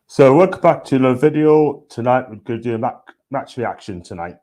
So welcome back to the video. Tonight we're going to do a match reaction tonight.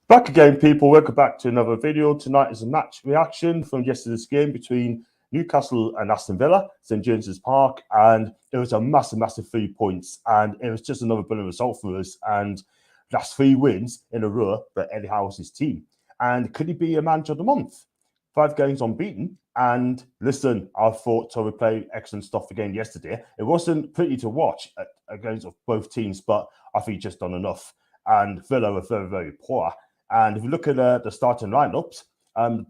Back again, people. Welcome back to another video. Tonight is a match reaction from yesterday's game between Newcastle and Aston Villa, St James's Park, and it was a massive 3 points, and it was just another brilliant result for us. And that's 3 wins in a row for Eddie Howe's team. And could he be a manager of the month? 5 games unbeaten. And listen, I thought Toby played excellent stuff again yesterday. It wasn't pretty to watch against both teams, but I think he just done enough. And Villa were very poor. And if you look at the starting lineups,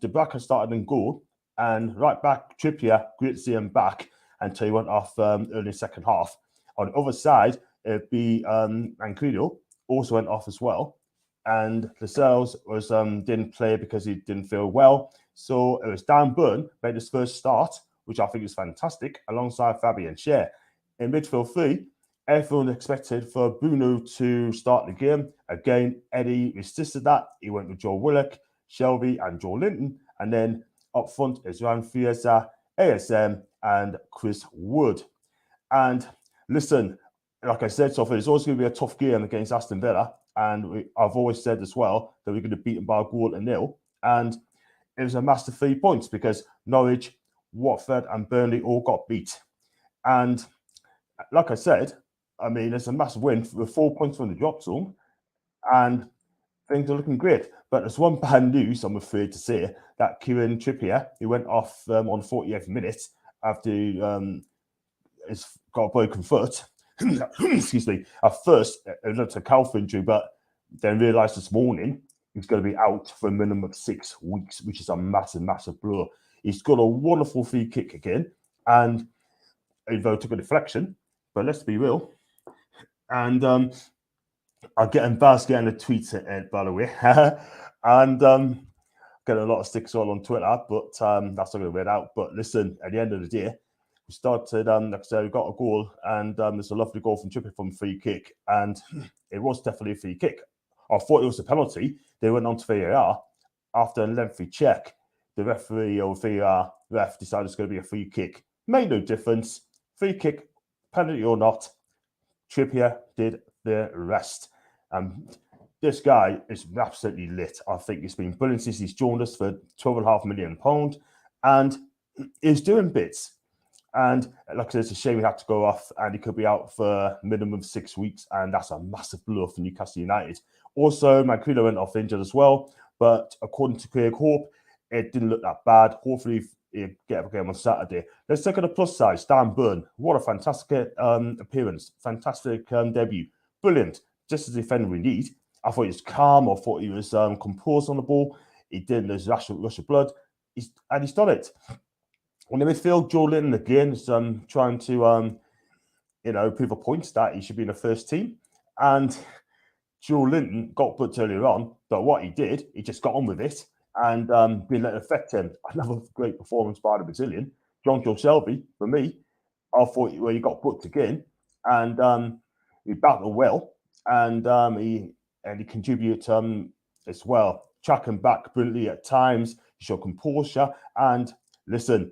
De Bruyne started in goal, and right back Trippier, great to see him back until he went off early second half. On the other side, it'd be Enquiries also went off as well, and Lascelles was didn't play because he didn't feel well. So it was Dan Burn made his first start, which I think is fantastic, alongside Fabian Schär. In midfield 3, everyone expected for Bruno to start the game. Again, Eddie resisted that. He went with Joe Willock, Shelby, and Joe Linton. And then up front is Ryan Fiesa, ASM, and Chris Wood. And listen, like I said, so it's always going to be a tough game against Aston Villa. And I've always said as well that we're going to beat them by a goal to nil. And it was a massive 3 points because Norwich, Watford, and Burnley all got beat. And like I said, I mean, it's a massive win with 4 points from the drop zone, and things are looking great. But there's one bad news, I'm afraid to say, that Kieran Trippier, he went off on 48th minute after he's got a broken foot. Excuse me. At first, it looked a calf injury, but then realised this morning he's going to be out for a minimum of 6 weeks, which is a massive blow. He's got a wonderful free kick again, and although it took a deflection, but let's be real. And I get embarrassed getting the tweets at by the way. And get a lot of sticks all on Twitter, but that's not going to win out. But listen, at the end of the day, we started, like I said, we got a goal, and there's a lovely goal from Trippier from free kick, and it was definitely a free kick. I thought it was a penalty. They went on to VAR. After a lengthy check, the referee or VAR ref decided it's going to be a free kick. Made no difference. Free kick, penalty or not, Trippier did the rest. This guy is absolutely lit. I think he's been brilliant since he's joined us for £12.5 million, and he's doing bits. And like I said, it's a shame he had to go off, and he could be out for a minimum of 6 weeks, and that's a massive blow for Newcastle United. Also, Mancuso went off injured as well, but according to Craig Hope, it didn't look that bad. Hopefully, he'll get a game on Saturday. Let's look at the plus side. Dan Burn, what a fantastic appearance, fantastic debut, brilliant. Just as the defender we need. I thought he was calm. I thought he was composed on the ball. He didn't lose rush of blood, and he's done it. On the midfield, Joe Linton again is trying to prove a point that he should be in the first team. And Joe Linton got booked earlier on, but what he did, he just got on with it and didn't let it affect him. Another great performance by the Brazilian. John Joe Shelby, for me, I thought he got booked again, and he battled well, and he contributed as well, tracking back brilliantly at times. He showed composure, and listen,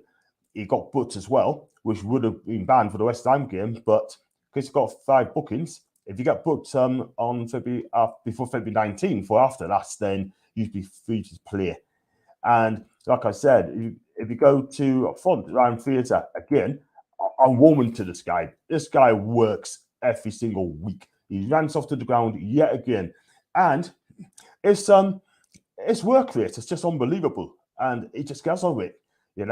he got booked as well, which would have been banned for the West Ham game, but because he got 5 bookings, if you get booked on February before February 19th or after that, then you'd be free to play. And like I said, if you go to up front, Ryan Theatre, again, I'm warming to this guy. This guy works every single week. He runs off to the ground yet again. And it's work rate. It's just unbelievable. And he just gets on with it,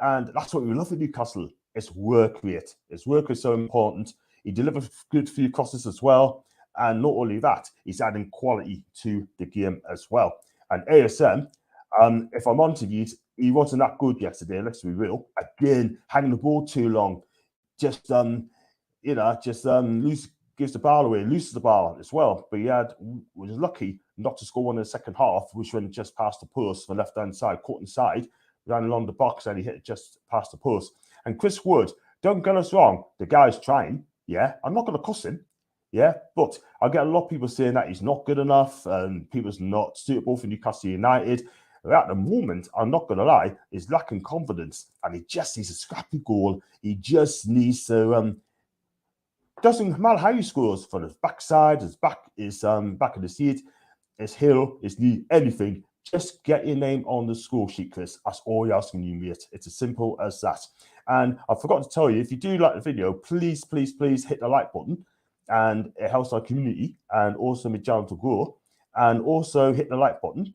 And that's what we love at Newcastle. It's work rate. His work is so important. He delivers good few crosses as well. And not only that, he's adding quality to the game as well. And ASM, if I'm honest with you, he wasn't that good yesterday, let's be real. Again, hanging the ball too long. Just gives the ball away, loses the ball as well. But was lucky not to score one in the second half, which went just past the post for the left-hand side, caught inside, ran along the box, and he hit it just past the post. And Chris Wood, don't get us wrong, the guy's trying. Yeah, I'm not going to cuss him. Yeah, but I get a lot of people saying that he's not good enough and people's not suitable for Newcastle United. At the moment, I'm not going to lie, he's lacking confidence and he just needs a scrappy goal. He just needs to, doesn't matter how he scores, from his backside, his back of the seat, his heel, his knee, anything. Just get your name on the score sheet, Chris. That's all you're asking you, mate. It's as simple as that. And I forgot to tell you, if you do like the video, please, please, please hit the like button. And it helps our community and also my channel to grow. And also hit the like button.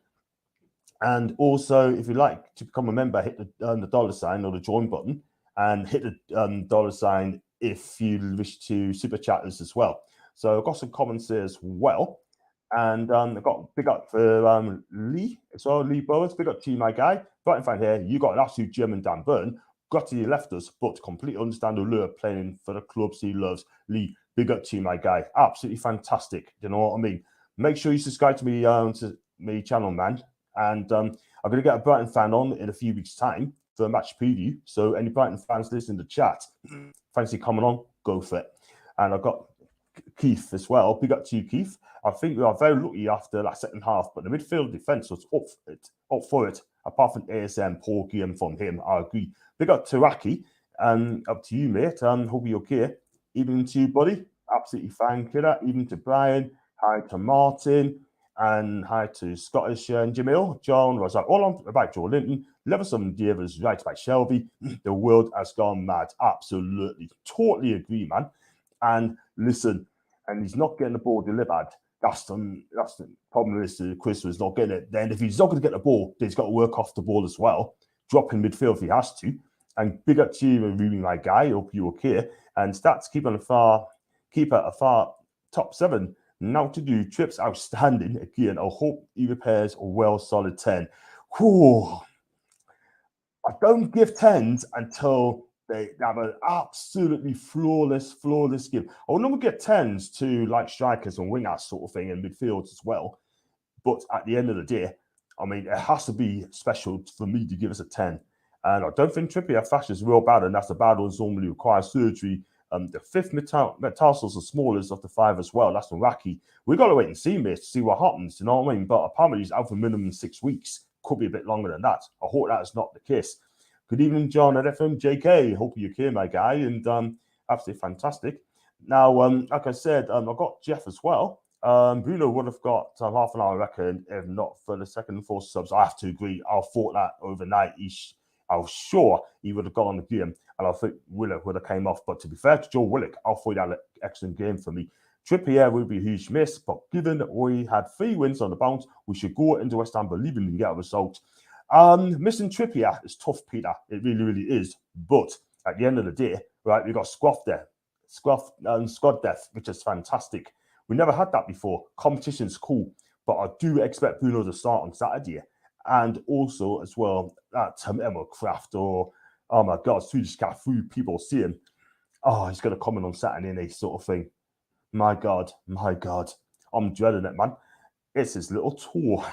And also, if you'd like to become a member, hit the dollar sign or the join button. And hit the dollar sign if you wish to super chat us as well. So I've got some comments there as well. And I've got big up for Lee as well, Lee Bowers. Big up to you, my guy. Brighton fan here. You got an absolute German Dan Burn. Got to your left us, but completely understand the lure playing for the clubs he loves. Lee, big up to you, my guy. Absolutely fantastic. You know what I mean? Make sure you subscribe to me channel, man. And I'm going to get a Brighton fan on in a few weeks' time for a match preview. So any Brighton fans listening to chat, fancy coming on, go for it. And I've got Keith as well. Big up to you, Keith. I think we are very lucky after that second half, but the midfield defence was up for it. Apart from ASM, poor game from him, I agree. Big up to Raki, and up to you, mate. Hope you're okay. Even to you, buddy. Absolutely fine, killer. Even to Brian. Hi to Martin. And hi to Scottish and Jamil. John was like, all on about Joe Linton. Leverson Davis right about Shelby. The world has gone mad. Absolutely. Totally agree, man. And listen, and he's not getting the ball delivered. That's the problem is Chris was not getting it. Then if he's not going to get the ball, then he's got to work off the ball as well. Drop in midfield if he has to. And big up to you, Ruby, my guy. Hope you're okay. And stats keep a far top 7. Now to do trips outstanding again. I hope he repairs a well solid 10. Whew. I don't give 10s until they have an absolutely flawless game. I will never get 10s to like strikers and wingers sort of thing in midfield as well. But at the end of the day, I mean, it has to be special for me to give us a 10. And I don't think Trippier fashion is real bad, and that's the bad ones normally require surgery. The 5th metatarsal is the smallest of the 5 as well. That's Iraqi. We've got to wait and see, mate, to see what happens. You know what I mean? But apparently he's out for minimum 6 weeks. Could be a bit longer than that. I hope that is not the case. Good evening, John at FM JK. Hope you're okay, my guy, and absolutely fantastic. Now, like I said, I've got Jeff as well. Bruno would have got half an hour, I reckon, if not for the second and fourth subs. I have to agree. I thought that overnight. I was sure he would have gone on the game, and I think Willock would have came off. But to be fair to Joe Willock, I thought he had an excellent game for me. Trippier would be a huge miss, but given that we had 3 wins on the bounce, we should go into West Ham believing we can get a result. Missing Trippier is tough, Peter. It really, really is. But at the end of the day, right, we got squad depth, which is fantastic. We never had that before. Competition's cool, but I do expect Bruno to start on Saturday. And also, as well, that Emma Kraft or, oh my God, Swedish cat food, people see him. Oh, he's going to come in on Saturday and sort of thing. My God. I'm dreading it, man. It's his little tour.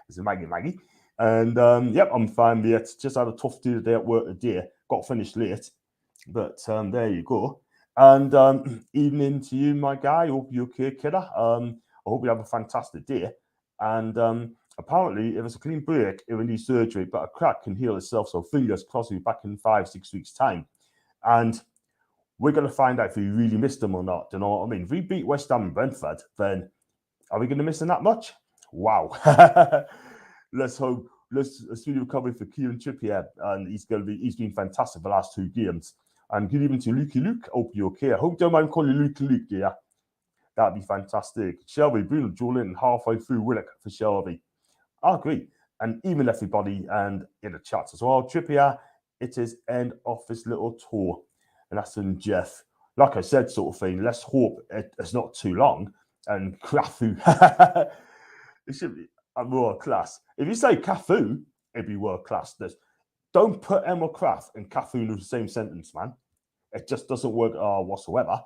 It's a Maggie. And, yep, I'm fine with it. Just had a tough day at work today. Got finished late. But there you go. And evening to you, my guy. Hope you're okay, kidder. I hope you have a fantastic day. And apparently, if it's a clean break, it will need surgery, but a crack can heal itself. So fingers crossed, we'll be back in 5-6 weeks' time. And we're going to find out if we really missed them or not. Do you know what I mean? If we beat West Ham and Brentford, then are we going to miss them that much? Wow. Let's hope. Let's see recovery for Kieran Trippier, and he's been fantastic the last 2 games. And good evening to Lukey Luke. Hope you're okay. I hope you don't mind calling you Lukey Luke, dear. That'd be fantastic. Shelby, Bruno, Julian, halfway through Willock for Shelby. I agree. And even everybody and in the chats as well. Trippier it is end of this little tour. And that's in Jeff. Like I said, sort of thing, let's hope it's not too long. And Cafu, it should be a world class. If you say Cafu, it'd be world class. Don't put Emma Kraft and Cafu in the same sentence, man. It just doesn't work whatsoever.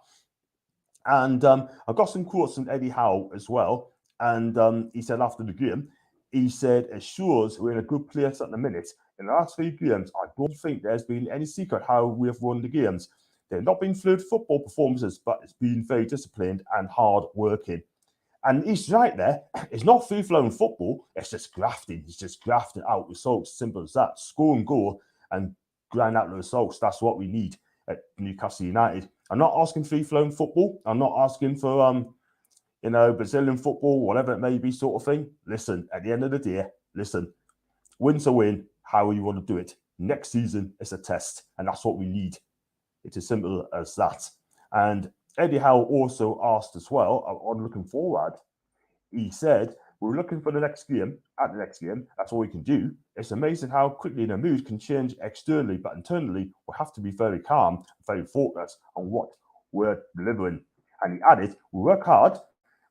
And I got some quotes from Eddie Howe as well. And he said after the game, he said, it shows we're in a good place at the minute. In the last 3 games, I don't think there's been any secret how we have won the games. They've not been fluid football performances, but it's been very disciplined and hard working. And he's right there. It's not free-flowing football. It's just grafting. It's just grafting out results. Simple as that. Score and goal and grind out the results. That's what we need at Newcastle United. I'm not asking free-flowing football. I'm not asking for, Brazilian football, whatever it may be, sort of thing. Listen, at the end of the day, win's a win. How you want to do it. Next season is a test, and that's what we need. It's as simple as that. And Eddie Howe also asked as well, on looking forward, he said, we're looking for the next game. At the next game, that's all we can do. It's amazing how quickly the mood can change externally, but internally, we have to be very calm, very focused on what we're delivering. And he added, we work hard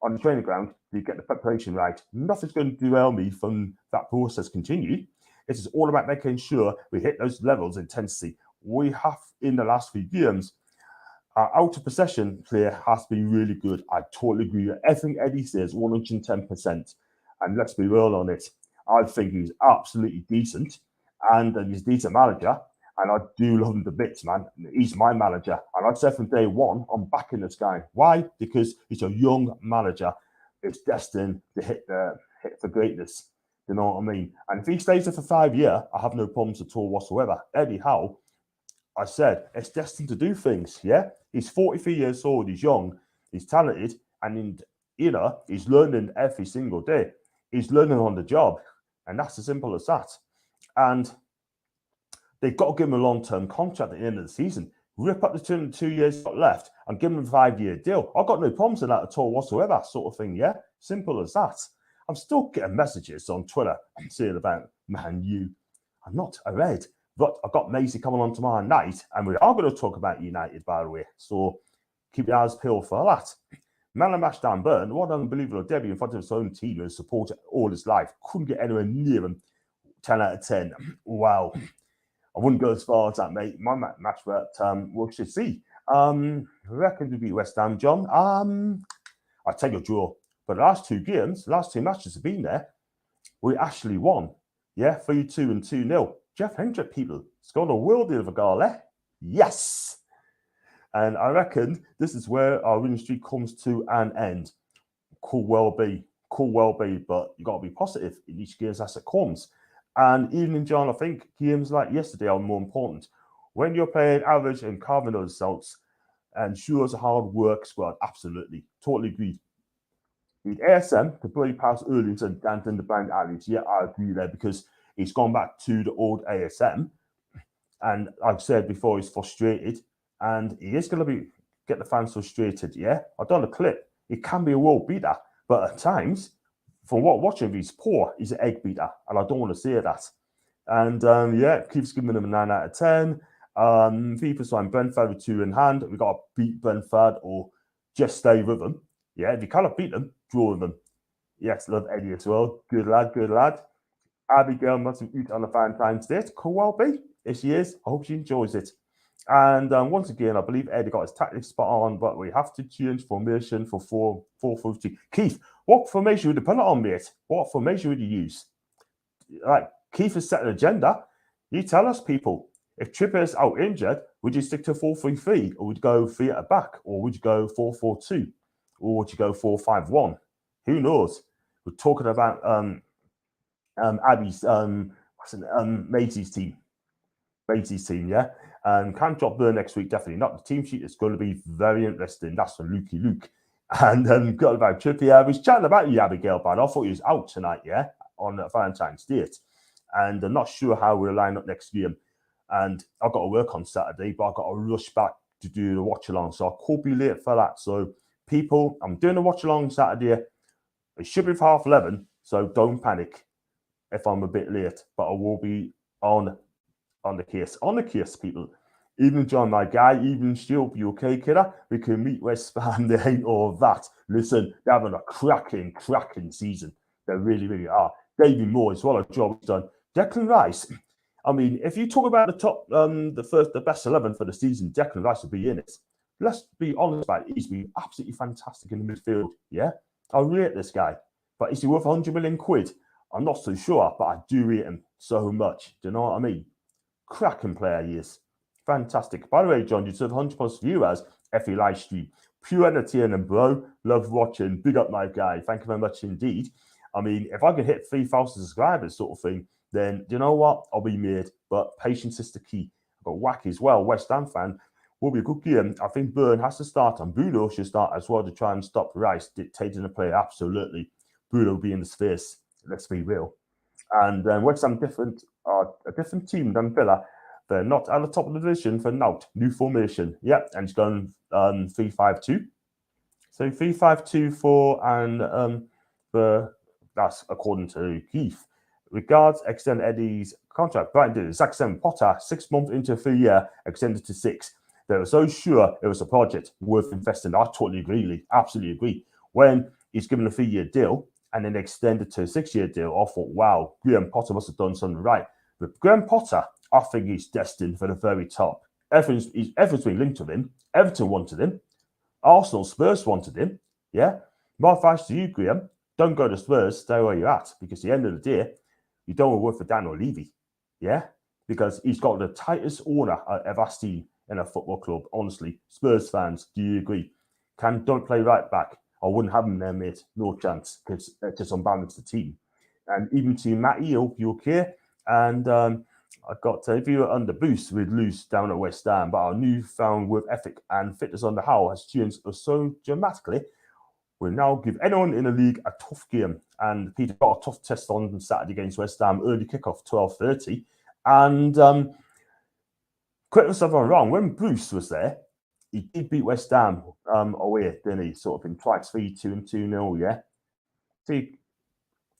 on the training ground to get the preparation right. Nothing's going to derail me from that process continue. It is all about making sure we hit those levels of intensity. We have, in the last few games, our out of possession play has been really good. I totally agree with everything Eddie says, 110%. And let's be real on it. I think he's absolutely decent, and he's a decent manager. And I do love him to bits, man. He's my manager. And I'd say from day one, I'm backing this guy. Why? Because he's a young manager. It's destined to hit for greatness. You know what I mean? And if he stays there for 5 years, I have no problems at all whatsoever. Eddie Howe, I said, it's destined to do things, yeah? He's 43 years old, he's young, he's talented, and he's learning every single day. He's learning on the job, and that's as simple as that. And they've got to give him a long-term contract at the end of the season. Rip up the 2 years left and give him a 5-year deal. I've got no problems with that at all whatsoever, sort of thing, yeah? Simple as that. I'm still getting messages on Twitter saying about Man U. I'm not red. But I've got Maisie coming on tomorrow night, and we are going to talk about United, by the way. So keep your eyes peeled for that. Man of match Dan Burn, what an unbelievable debut in front of his own team and supported all his life. Couldn't get anywhere near him. 10 out of 10. Wow. I wouldn't go as far as that, mate. My match, but we should see. I reckon to beat West Ham, John. I'd take a draw. But the last 2 games, the last 2 matches have been there. We actually won. Yeah, 3-2 and 2-0. Jeff Hendrick, people, scored a worldie of a goal, eh? Yes! And I reckon this is where our winning streak comes to an end. Could well be, but you got to be positive in each game as it comes. And even in John, I think games like yesterday are more important. When you're playing average and carving those results, and sure as a hard work squad, absolutely, totally agree. Need ASM to play past early and dampen the blind alleys. Yeah, I agree there because he's gone back to the old ASM. And I've said before, he's frustrated. And he is going to get the fans frustrated, yeah? I've done a clip. He can be a world beater. But at times, from what watching, he's poor. He's an egg beater. And I don't want to say that. And, keeps giving him a 9 out of 10. FIFA signed Brentford with 2 in hand. We've got to beat Brentford or just stay with them. Yeah, if you cannot beat them, draw with them. Yes, love Eddie as well. Good lad. Abigail must have eaten on the Valentine's Day. Could well be. If she is, I hope she enjoys it. And once again, I believe Eddie got his tactics spot on, but we have to change formation for 4-4-2. Keith, what formation would you put it on, mate? What formation would you use? Like, Keith has set an agenda. You tell us, people. If Trippier is out injured, would you stick to 4-3-3, or would you go 3 at the back, or would you go 4-4-2, or would you go 4-5-1? Who knows? We're talking about Abby's Maisie's team. Yeah. Can't drop Burn next week, definitely not. The team sheet is going to be very interesting. That's from Lukey Luke. And got about Trippier. I was chatting about you, Abigail, but I thought he was out tonight, yeah, on Valentine's Day. And I'm not sure how we'll line up next game. And I've got to work on Saturday, but I've got to rush back to do the watch along. So I could be late for that. So people, I'm doing a watch along Saturday. It should be for 11:30, so don't panic if I'm a bit late. But I will be on On the case, people. Even John, my guy, even Shield, you okay, kidder? We can meet West Ham. They ain't all that. Listen, they're having a cracking season. They really, really are. David Moyes, what a job he's done. Declan Rice. I mean, if you talk about the top, the best 11 for the season, Declan Rice will be in it. Let's be honest about it. He's been absolutely fantastic in the midfield. Yeah, I rate this guy. But is he worth 100 million quid? I'm not so sure, but I do rate him so much. Do you know what I mean? Cracking player he is. Fantastic. By the way, John, you serve 100 plus viewers every live stream. Pure entertainment, bro. Love watching. Big up, my guy. Thank you very much indeed. I mean, if I could hit 3,000 subscribers, sort of thing, then do you know what? I'll be made. But patience is the key. I've got Wacky as well, West Ham fan. Will be a good game. I think Burn has to start, and Bruno should start as well to try and stop Rice dictating the play. Absolutely. Bruno will be in the space. Let's be real. And West Ham a different team than Villa. They're not at the top of the division for now. New formation. Yep, and it's going 3-5-2. So 3-5-2 that's according to Keith. Regards, extend Eddie's contract. Brighton did Zach Potter, 6 months into a 3-year, extended to 6. They were so sure it was a project worth investing. I totally agree, Lee. Absolutely agree. When he's given a 3-year deal and then extended to a 6-year deal, I thought, wow, Graham Potter must have done something right. But Graham Potter, I think he's destined for the very top. Everything's been linked to him. Everton wanted him. Arsenal, Spurs wanted him. Yeah. My advice to you, Graham, don't go to Spurs. Stay where you're at, because at the end of the day, you don't want to work for Daniel Levy. Yeah. Because he's got the tightest owner I've ever seen in a football club. Honestly, Spurs fans, do you agree? Don't play right back. I wouldn't have him there, mate. No chance, because it just unbalanced the team. And even to Matty, hope you're okay. And I got if you were under boost, we'd lose down at West Ham. But our newfound work ethic and fitness on the how has changed so dramatically. We'll now give anyone in the league a tough game. And Peter got a tough test on Saturday against West Ham, early kickoff, 12:30. And correct me if I'm wrong, when Bruce was there, he did beat West Ham away, didn't he? Sort of in twice 3-2 and 2-0, yeah. See,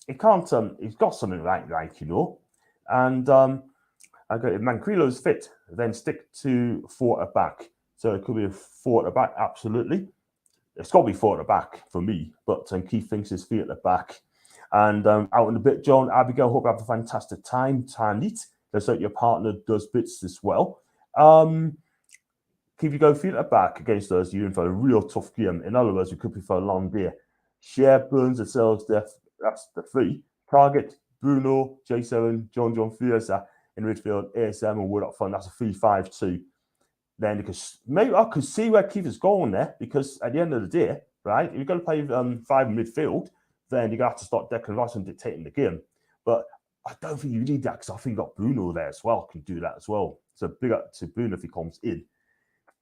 he can't. He's got something right, you know. And I got if Manquillo's fit, then stick to 4 at the back. So it could be a 4 at the back, absolutely. It's got to be 4 at the back for me, but Keith thinks it's 3 at the back. And out in a bit, John, Abigail, hope you have a fantastic time. Tanit, let's hope your partner does bits as well. Keith, you go 3 at the back against us, you're in for a real tough game. In other words, we could be for a long day. Share Burns themselves, that's the 3. Target, Bruno, J7, John Fiercer in midfield, ASM and Wood up front. That's a 3-5-2. Then because maybe I could see where Keith is going there, because at the end of the day, right, if you're going to play 5 in midfield, then you're going to have to start Declan Rice and dictating the game. But I don't think you need that, because I think you got Bruno there as well, can do that as well. So big up to Bruno if he comes in.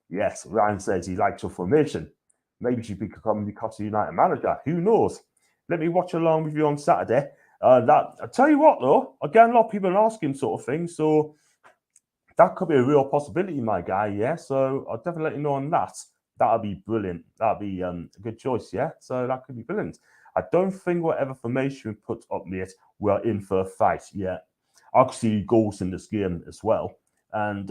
Yes, Ryan says he likes your formation. Maybe she become Newcastle United manager. Who knows? Let me watch along with you on Saturday. I tell you what, though, again, a lot of people are asking sort of thing. So that could be a real possibility, my guy. Yeah. So I'll definitely let you know on that. That'll be brilliant. That'll be a good choice. Yeah. So that could be brilliant. I don't think whatever formation we put up, mate, we're in for a fight. Yeah. I could see goals in this game as well. And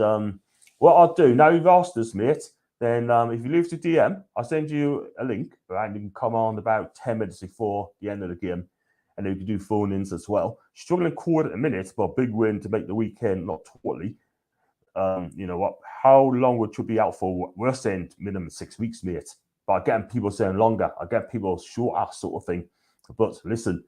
what I'll do, now you've asked us, mate, then if you leave the DM, I'll send you a link, right? You can come on about 10 minutes before the end of the game. And then you can do phone-ins as well. Struggling cord at the minute, but a big win to make the weekend, not totally. You know what? How long would you be out for? We're saying minimum 6 weeks, mate. But I'm getting people saying longer. I get people short ass sort of thing. But listen,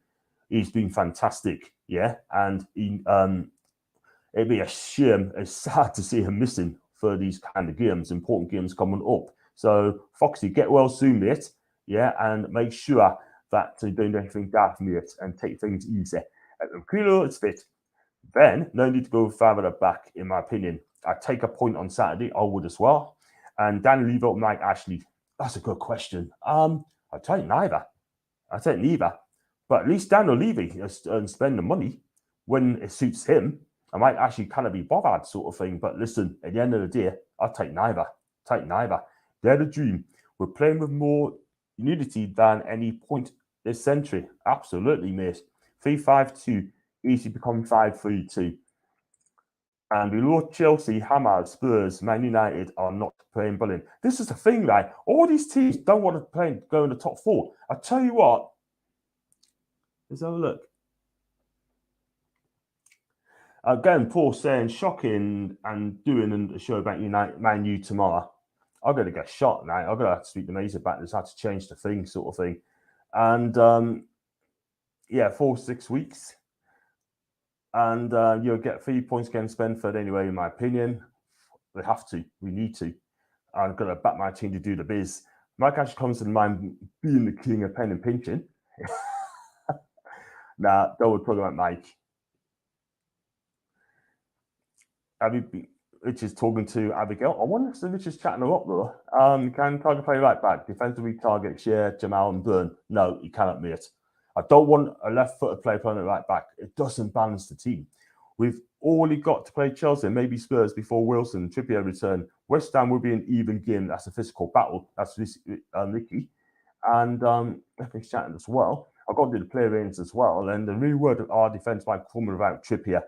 he's been fantastic, yeah. And it'd be a shame. It's sad to see him missing for these kind of games, important games coming up. So Foxy, get well soon, mate. Yeah, and make sure that you don't do anything daft, mate, and take things easy. Kilo, it's fit. Then no need to go further back, in my opinion. I take a point on Saturday. I would as well. And Dan Levo, Mike Ashley. That's a good question. I take neither. But at least Daniel Levy and spend the money when it suits him. I might actually kind of be bothered, sort of thing. But listen, at the end of the day, I'll take neither. They're the dream. We're playing with more unity than any point this century. Absolutely, mate. 3-5-2, easy become 5-3-2. And we know Chelsea, Hammers, Spurs, Man United are not playing brilliant. This is the thing, right? All these teams don't want to go in the top 4. I tell you what, let's have a look. Again, Paul saying shocking and doing a show about Man U tomorrow. I'm going to get shot now. I'm going to have to speak to Mason about this, how to change the thing, sort of thing. And 4-6 weeks. And you'll get 3 points against Brentford anyway, in my opinion. We have to. We need to. I'm going to back my team to do the biz. Mike actually comes to mind being the king of pen and pinching. Nah, don't talk about Mike. Rich is talking to Abigail. I wonder if Rich is chatting her up though. Can Tiger play right back? Defensively target Shear, Jamal, and Burn. No, he cannot, mate. I don't want a left-footed player playing at right back. It doesn't balance the team. We've only got to play Chelsea and maybe Spurs before Wilson and Trippier return. West Ham will be an even game. That's a physical battle. That's Ricky. And everything's chatting as well. I've got to do the player ratings as well. And the real word of our defence might come without Trippier.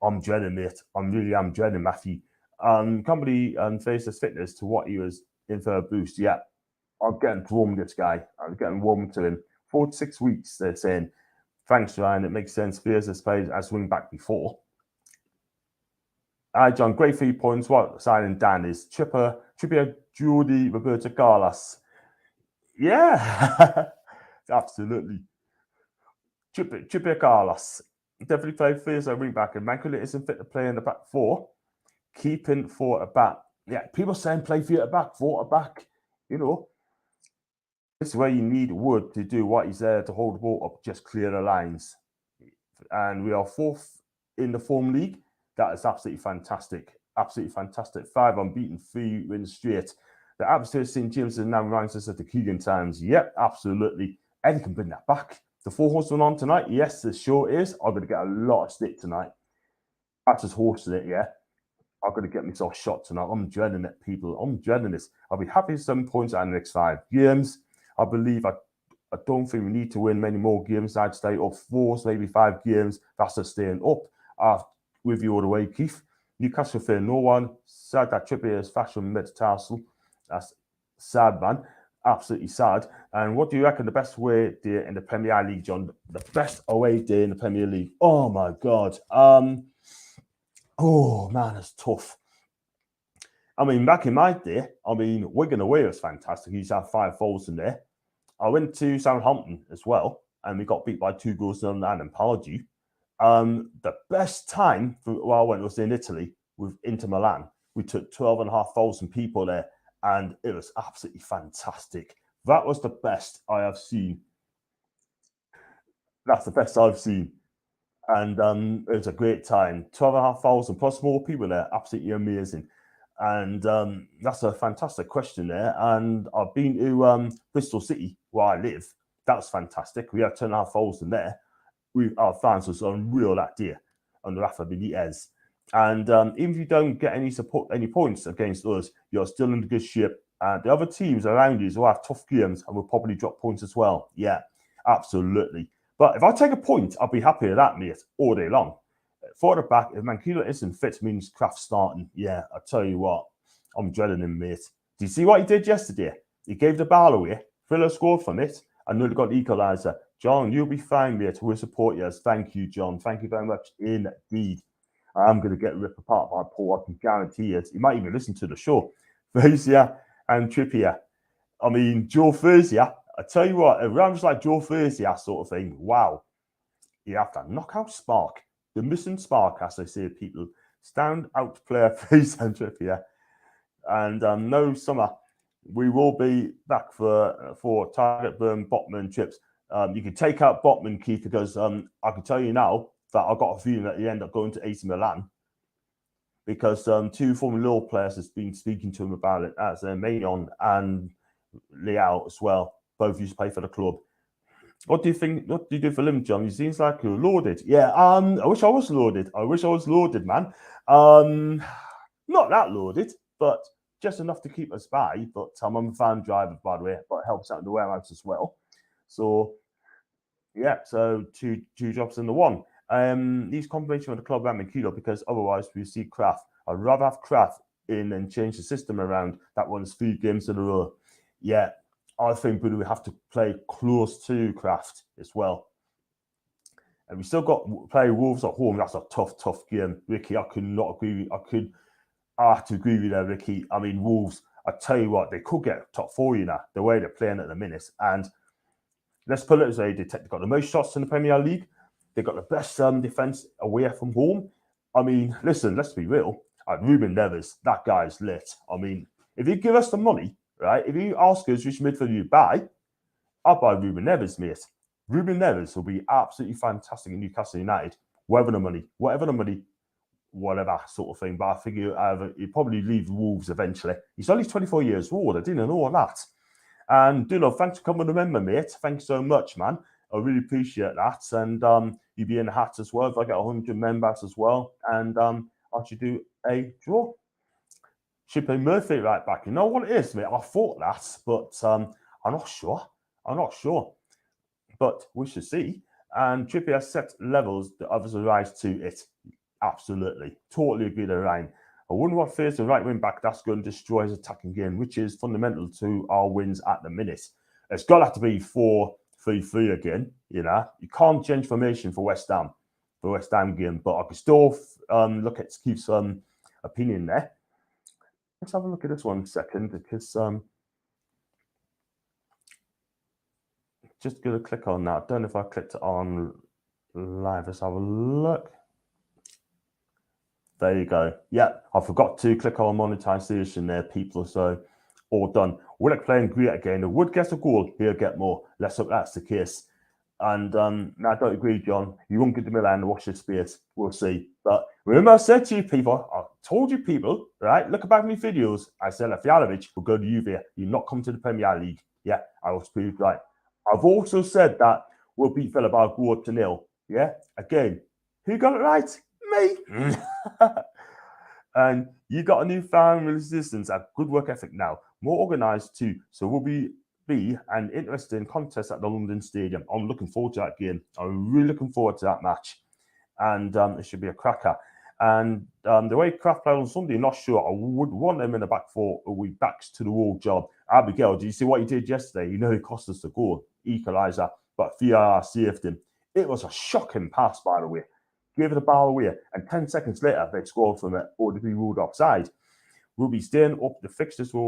I'm dreading it. I'm dreading Matthew. Company faces fitness to what he was in for a boost. Yeah, I'm getting warm this guy. I'm getting warm to him. 4 to 6 weeks, they're saying. Thanks, Ryan. It makes sense. Spears has played as wing back before. Hi, John. Great 3 points. What signing Dan is Trippier, Jordi, Roberto Carlos. Yeah, absolutely. Trippier Carlos. Definitely play first wing back. And Mancula isn't fit to play in the back 4. Keeping 4 at back. Yeah, people saying play 3 at back, 4 at back. You know, this is where you need Wood to do what he's there to hold the ball up, just clear the lines. And we are 4th in the form league. That is absolutely fantastic. Absolutely fantastic. 5 unbeaten, 3 wins straight. The atmosphere at St. James now reminds us of the Keegan times. Yep, absolutely. Eddie can bring that back. The 4 horsemen on tonight? Yes, the sure is. I'm going to get a lot of stick tonight. That's just horsing it, yeah. I'm going to get myself shot tonight. I'm dreading it, people. I'm dreading this. I'll be happy with 7 points out of the next 5 games. I believe I don't think we need to win many more games. I'd stay up 4, maybe 5 games. That's just staying up. With you all the way, Keith. Newcastle fear no one. Sad that Trippier's fashion metatarsal. That's sad, man. Absolutely sad. And what do you reckon the best away day in the Premier League, John? The best away day in the Premier League. Oh my God. Oh man, it's tough. I mean, back in my day, Wigan away was fantastic. You used to have 5 goals in there. I went to Southampton as well, and we got beat by 2 goals to none in Pardew. The best time I went was in Italy with Inter Milan. We took 12,500 people there, and it was absolutely fantastic. That was the best I have seen. That's the best I've seen. And it was a great time. 12,500 plus more people there. Absolutely amazing. And that's a fantastic question there. And I've been to Bristol City, where I live. That was fantastic. We had 10,500 there. Our fans was unreal that day under Rafa Benitez. And even if you don't get any points against us, you're still in good shape. The other teams around you will have tough games and will probably drop points as well. Yeah, absolutely. But if I take a point, I'll be happy with that, mate, all day long. For the back, if Mancula isn't fit, means Kraft starting. Yeah, I tell you what, I'm dreading him, mate. Do you see what he did yesterday? He gave the ball away. Thriller scored from it, and nearly got the equaliser. John, you'll be fine, mate. We'll support you. Thank you, John. Thank you very much indeed. I'm going to get ripped apart by Paul. I can guarantee it. He might even listen to the show. Thursday and Trippier. I mean, Joe Thursday. I tell you what, around just like Joe Thursday sort of thing. Wow. You have to knock out spark. The missing spark, as they say, people. Stand out player, please, and Trippier. And no summer. We will be back for target burn, Botman, chips. You can take out Botman, Keith, because I can tell you now that I've got a feeling that you end up going to AC Milan, because 2 former Lille players has been speaking to him about it, as Maignan and Leao as well. Both used to play for the club. What do you think? What do you do for him, John? He seems like you're loaded. Yeah, I wish I was loaded. Man. Not that loaded, but just enough to keep us by. But I'm a fan driver, by the way, but it helps out in the warehouse as well. So, yeah, so two jobs in the one. These confirmation of the club I'm in Kilo because otherwise we see Kraft. I'd rather have Kraft in and change the system around that one's 3 games in a row. Yeah, I think we have to play close to Kraft as well. And we still got play Wolves at home. That's a tough game. Ricky, I could not agree. I have to agree with that, Ricky. I mean, Wolves, I tell you what, they could get top 4, the way they're playing at the minute. And let's put it as they got the most shots in the Premier League. They got the best defence away from home. I mean, listen, let's be real. Ruben Neves, that guy's lit. I mean, if you give us the money, right? If you ask us which midfielder you buy, I'll buy Ruben Neves, mate. Ruben Neves will be absolutely fantastic in Newcastle United. Whatever the money, whatever sort of thing. But I think he'll probably leave Wolves eventually. He's only 24 years old. I didn't know that. And Duno, thanks for coming to remember, mate. Thanks so much, man. I really appreciate that. And you'll be in the hat as well if I get 100 members as well. And I should do a draw. Should play Murphy right back. You know what it is, mate? I thought that, but I'm not sure. But we should see. And Trippier set levels the others will rise to it. Absolutely. Totally agree with Ryan. I wonder what face the right wing back that's going to destroy his attacking game, which is fundamental to our wins at the minute. It's got to have to be 4-3-3 again. You can't change formation for West Ham game, but I could still look at Keith's opinion there. Let's have a look at this one second because just going to click on that. I don't know if I clicked on live. Let's have a look. There you go. Yeah, I forgot to click on monetization there, people. So all done. Willock playing great again. If Wood gets a goal, he'll get more. Let's hope that's the case. And no, I don't agree, John. You won't get the Milan and watch this space. We'll see. But remember, I said to you people, I told you people, right? Look back at my videos. I said if Jalovic will go to Juve, you'll not come to the Premier League. Yeah, I was proved right. I've also said that we'll beat Villa by 4-0. Yeah, again, who got it right? Me. And you got a new fan resistance and good work ethic now. More organised too. So we'll be an interesting contest at the London Stadium. I'm looking forward to that game. I'm really looking forward to that match. And it should be a cracker. And the way Kraft played on Sunday, I'm not sure. I would want them in the back 4 a week backs to the wall job. Abigail, did you see what he did yesterday? He cost us the goal, equaliser, but VAR saved him. It was a shocking pass, by the way. Gave it a ball away, and 10 seconds later, they scored from it, or to be ruled offside. We'll be staying up. The fixtures we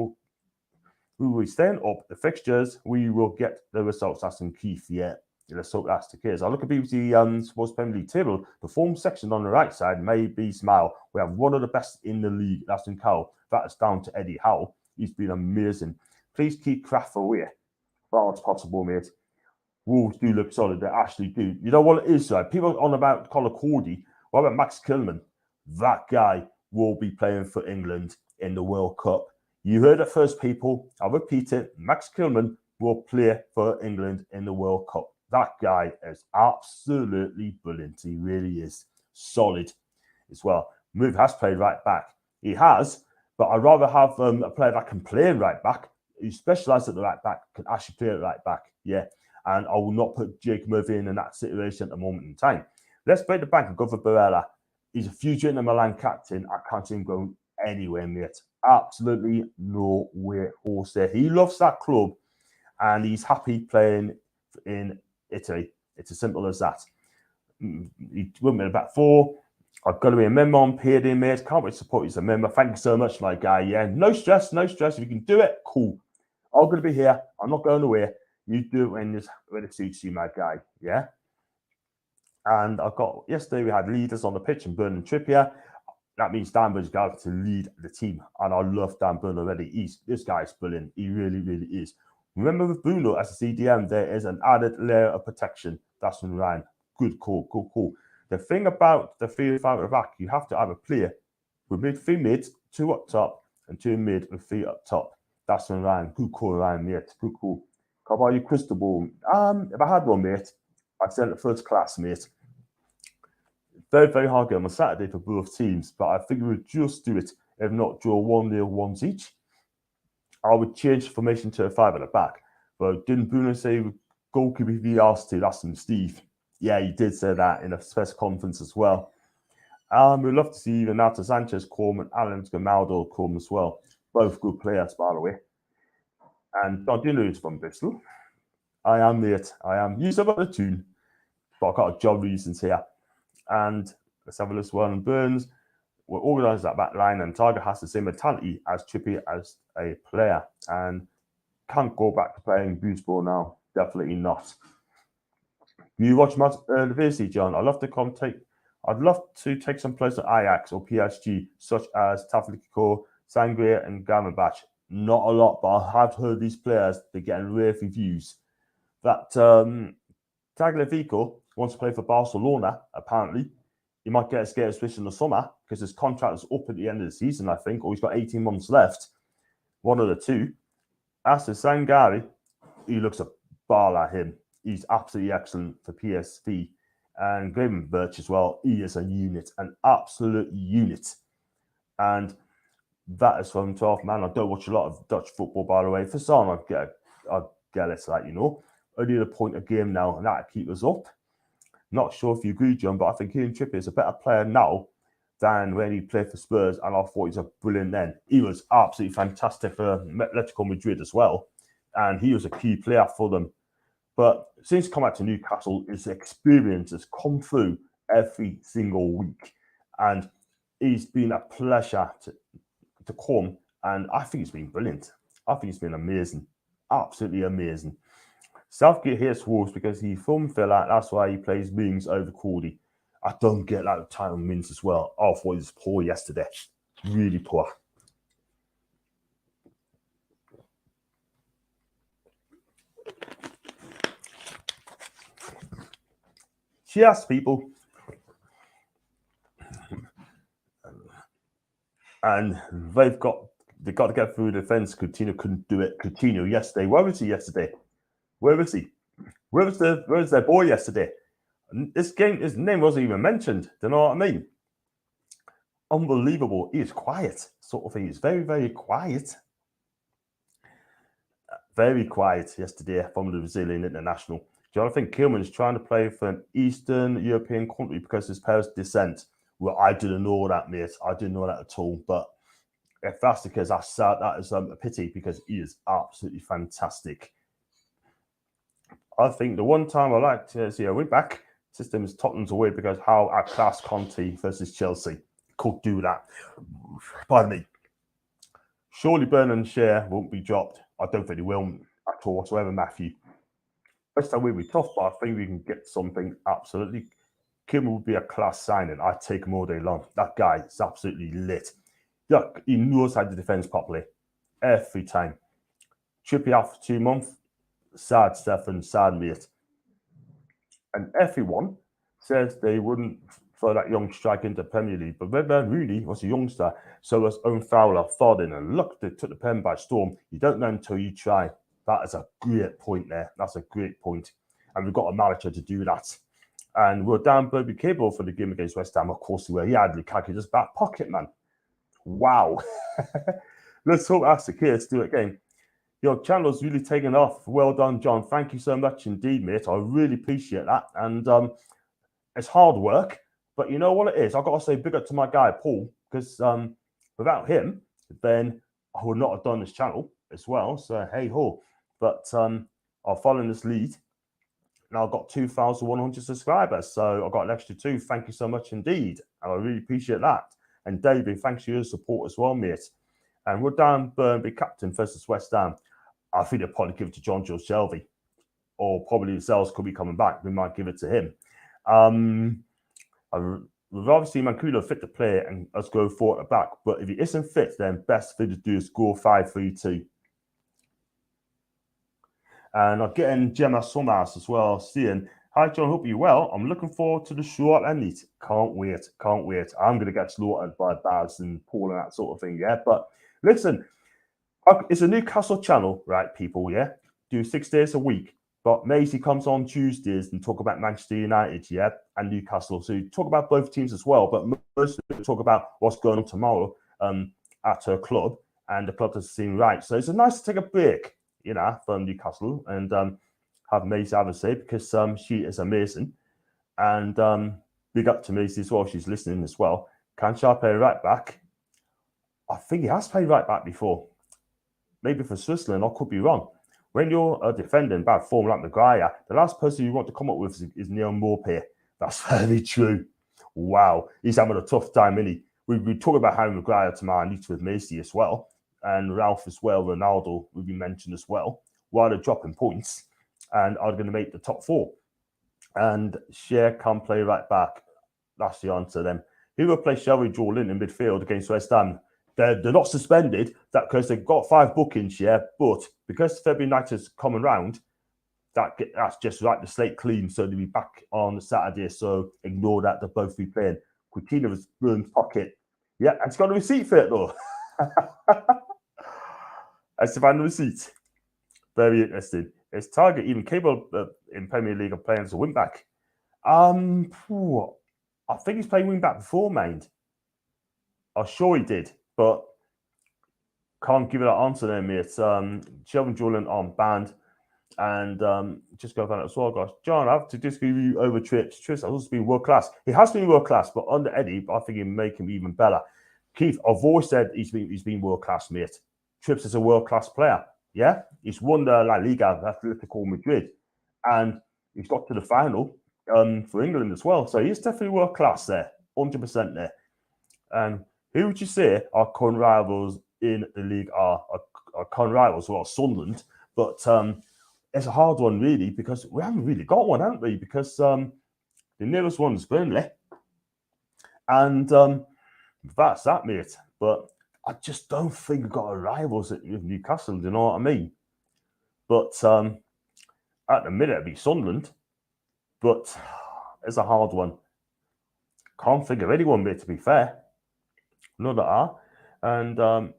will be staying up. The fixtures, we will get the results. That's in Keith, yeah. Let's hope that's the case. I look at BBC Sports Premier League table. The form section on the right side may be smile. We have one of the best in the league. That's in Cowell. That is down to Eddie Howe. He's been amazing. Please keep Kraft away. Far as possible, mate. Wolves do look solid. They actually do. You know what it is, though? People on about Colin Cordy. What about Max Kilman? That guy will be playing for England in the World Cup. You heard it first, people. I'll repeat it. Max Kilman will play for England in the World Cup. That guy is absolutely brilliant. He really is solid as well. Move has played right back. He has, but I'd rather have a player that can play right back, who specialises at the right back, can actually play at right back. Yeah. And I will not put Jake Murphy in that situation at the moment in time. Let's break the bank and go for Barella. He's a future Inter Milan captain. I can't see him going anywhere, mate. Absolutely no way horse there. He loves that club and he's happy playing in Italy. It's as simple as that. He went with about 4. I've got to be a member on payday, mate. Can't wait to support you as a member. Thank you so much, my guy. Yeah, no stress. If you can do it, cool. I'm going to be here. I'm not going away. You do it when it suits you, my guy. Yeah. And yesterday we had leaders on the pitch and Burn and Trippier. That means Dan Burn's got to lead the team. And I love Dan Burn already. This guy's brilliant. He really, really is. Remember with Bruno as a CDM, there is an added layer of protection. That's from Ryan. Good call. The thing about the 3-5 at the back, you have to have a player with 3 mids, 2 up top, and 2 mid with 3 up top. That's from Ryan. Good call, Ryan, mate. Good call. How about you, crystal ball? If I had one, mate, I'd send it first class, mate. Very, very hard game on Saturday for both teams, but I think we would just do it, if not draw 1-0 ones each. I would change formation to a 5 at the back. But didn't Bruno say goalkeeper VR to? That's from Steve. Yeah, he did say that in a press conference as well. We'd love to see Renato Sanchez come and Alan Gamaldo come as well. Both good players, by the way. And John Dino is from Bristol. I am, mate. I am. Use about the tune, but I've got a job reasons here. And let's have a look. Well, Burns will organise that back line, and Tiger has the same mentality as Trippier as a player, and can't go back to playing boost ball now. Definitely not. You watch the VC, John? I'd love to take some players at Ajax or PSG, such as Taflico, Sangria, and Gamerbach. Not a lot, but I have heard these players, they're getting rave reviews. That Tagliafico wants to play for Barcelona, apparently. He might get a switch in the summer because his contract is up at the end of the season, I think, or he's got 18 months left. One of the two. As to Sangari, he looks a ball at him. He's absolutely excellent for PSV. And Graham Birch as well. He is a unit, an absolute unit. And that is from 12th man. I don't watch a lot of Dutch football, by the way. For some, I'd get it, like, you know. I need a point a game now, and that'll keep us up. Not sure if you agree, John, but I think Kieran Trippiers is a better player now than when he played for Spurs, and I thought he was a brilliant then. He was absolutely fantastic for Atletico Madrid as well, and he was a key player for them. But since he come back to Newcastle, his experience has come through every single week, and he's been a pleasure to come, and I think he's been brilliant. I think he's been amazing, absolutely amazing. Southgate hates Wolves because he from Villa. That's why he plays Mings over Cordy. I don't get that with Tyrone Mings as well. I thought he was poor yesterday. Really poor. Cheers, people. And they've got to get through the defence. Coutinho couldn't do it. Coutinho yesterday. Where was he yesterday? Where was he? Where was their boy yesterday? This game, his name wasn't even mentioned. Do you know what I mean? Unbelievable. He is quiet, sort of thing. He's very, very quiet. Very quiet yesterday from the Brazilian international. Jonathan Kilman is trying to play for an Eastern European country because of his parents' descent. Well, I didn't know that, mate. I didn't know that at all. But if that's the case, that's sad. That is a pity because he is absolutely fantastic. I think the one time I like to see a win back system is Tottenham's away because how outclassed Conte versus Chelsea could do that. Pardon me. Surely Burn and Share won't be dropped. I don't think they will at all whatsoever, Matthew. West Ham will be tough, but I think we can get something absolutely. Kim would be a class signing. I'd take him all day long. That guy is absolutely lit. Look, he knows how to defend properly every time. Trippier out for 2 months. Sad, Stefan, sad, mate. And everyone says they wouldn't throw that young striker into the Premier League. But Redman really was a youngster. So was Owen Fowler, Foden, and look, they took the pen by storm. You don't know until you try. That is a great point there. That's a great point. And we've got a manager to do that. And we're down Bobby Cable for the game against West Ham. Of course, we were. He had Lukaku just back pocket, man. Wow. Let's hope that's the case. Do it again. Your channel's really taken off. Well done, John. Thank you so much indeed, mate. I really appreciate that. And it's hard work, but you know what it is? I've got to say big up to my guy, Paul, because without him, then I would not have done this channel as well. So, hey ho. But I'll follow in this lead. Now I've got 2,100 subscribers. So I've got an extra 2. Thank you so much indeed. And I really appreciate that. And David, thanks for your support as well, mate. And we're down Burnby captain versus West Ham. I think they'll probably give it to John Joe Shelby. Or probably the sales could be coming back. We might give it to him. We've obviously Mancuso fit to play and us go forward at the back. But if he isn't fit, then best thing to do is go 5-3-2. And I'm getting Gemma Summers as well, seeing, hi John, hope you're well. I'm looking forward to the short and neat. Can't wait. I'm going to get slaughtered by Babs and Paul and that sort of thing, yeah? But listen, it's a Newcastle channel, right, people, yeah? Do 6 days a week. But Maisie comes on Tuesdays and talk about Manchester United, yeah, and Newcastle. So you talk about both teams as well, but mostly talk about what's going on tomorrow at her club, and the club doesn't seem right. So it's nice to take a break, you know, from Newcastle and have Maisie have a say because she is amazing. And big up to Macy as well. She's listening as well. Can Shah play right back? I think he has played right back before. Maybe for Switzerland, I could be wrong. When you're a defender in bad form like Maguire, the last person you want to come up with is Neil Maupay. That's very true. Wow. He's having a tough time, isn't he? We talk about Harry Maguire tomorrow, needs with Macy as well, and Ralph as well, Ronaldo will be mentioned as well. While they're dropping points and are going to make the top 4. And Cher can play right back. That's the answer then. Who will play Shelby Jordan in midfield against West Ham? They're not suspended because they've got 5 bookings, yeah, but because February night is coming round, that's just right, the slate clean, so they'll be back on Saturday, so ignore that, they'll both be playing. Coutinho was Burns' pocket. Yeah, and it's got a receipt for it, though. As if I had a receipt. Very interesting. Is Target even capable in Premier League of playing as a wing-back? I think he's played wing-back before, mind. I'm sure he did, but can't give it an answer there, mate. Shelvin Jordan on banned. And just go about it as well, guys. John, I have to disagree with you over Trips. Trips has also been world class. He has been world class, but under Eddie, I think he make him even better. Keith, I've always said he's been world class, mate. Trips is a world class player. Yeah, he's won the La Liga, Atletico Madrid, and he's got to the final for England as well. So he's definitely world class there, 100% there. And who would you say our current rivals in the league are? Our current rivals, well, Sunderland, but it's a hard one, really, because we haven't really got one, haven't we? Because the nearest one is Burnley. And that's that, mate. But I just don't think we've got a rivals at Newcastle, do you know what I mean? But at the minute, it'd be Sunderland. But it's a hard one. Can't think of anyone, mate, to be fair. None that are. And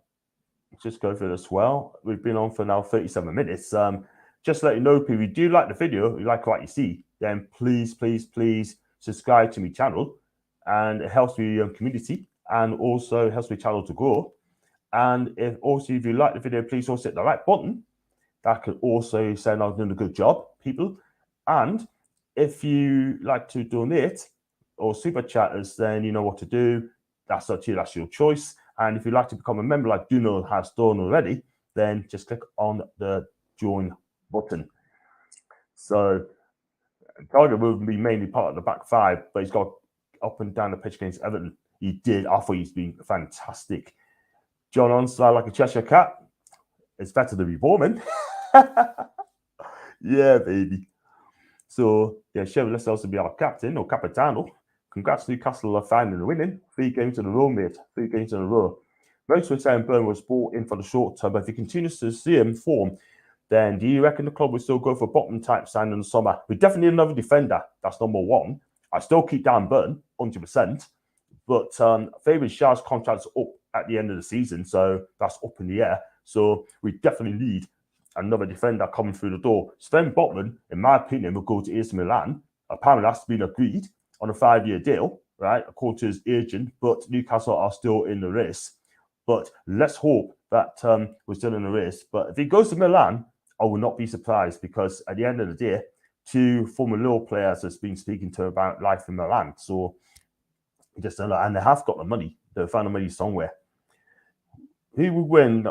just go through this well. We've been on for now 37 minutes. Just to let you know, people, if you do like the video, you like what you see, then please, please, please subscribe to my channel. And it helps the community and also helps my channel to grow. And if you like the video, please also hit the like button. That could also say I'm doing a good job, people. And if you like to donate or super chatters, then you know what to do. That's up to you, that's your choice. And if you'd like to become a member like Duno has done already, then just click on the join button. So Target will be mainly part of the back 5, but he's got up and down the pitch against Everton. He did. I thought he's been fantastic. John Onslow like a Cheshire cat. It's better than Bowman. Yeah, baby. So yeah, Chevy, let's also be our captain or capitano. Congrats, Newcastle are finally winning. 3 games in a row, mate. 3 games in a row. Most were saying Burn was bought in for the short term, but if he continues to see him form, then do you reckon the club will still go for bottom type sign in the summer? We definitely need another defender. That's number 1. I still keep down Burn, 100%. But Fabian Schär's contract's up at the end of the season, so that's up in the air. So we definitely need another defender coming through the door. Sven Botman, in my opinion, will go to AC Milan. Apparently, that's been agreed on a 5-year deal, right, according to his agent. But Newcastle are still in the race. But let's hope that we're still in the race. But if he goes to Milan, I will not be surprised, because at the end of the day, 2 former Lille players has been speaking to about life in Milan. So just don't know, and they have got the money. They'll find the money somewhere. Who will win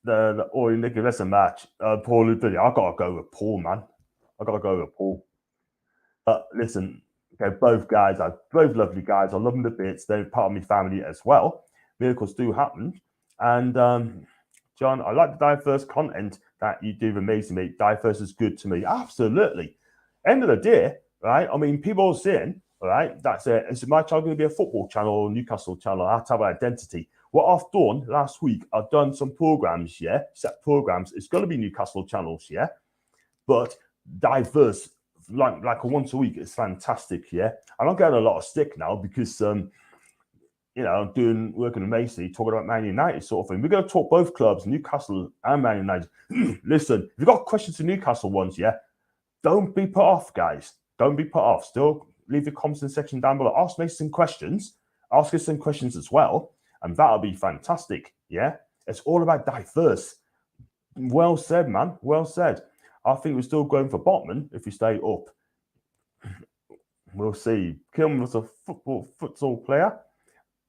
the Ori Nicolessa match? Paul Billy. I gotta go with Paul, man. I gotta go with Paul. But listen, okay, both guys are both lovely guys. I love them to bits. They're part of my family as well. Miracles do happen. And John, I like the diverse content that you do. Amazing, mate. Diverse is good to me. Absolutely. End of the day, right? I mean, people are saying, all right, that's it. Is my channel going to be a football channel or a Newcastle channel? I have to have an identity. What I've done last week, I've done some programs, yeah, set programs. It's going to be Newcastle channels, yeah, but diverse, like a once a week. It's fantastic, yeah. And I'm getting a lot of stick now because, you know, I'm working with Macy, talking about Man United sort of thing. We're going to talk both clubs, Newcastle and Man United. Listen, if you've got questions to Newcastle ones, yeah, don't be put off, guys. Don't be put off. Still leave your comments in the section down below. Ask me some questions. Ask us some questions as well. And that'll be fantastic. Yeah. It's all about diverse. Well said, man. Well said. I think we're still going for Botman if we stay up. We'll see. Kieran was a futsal player.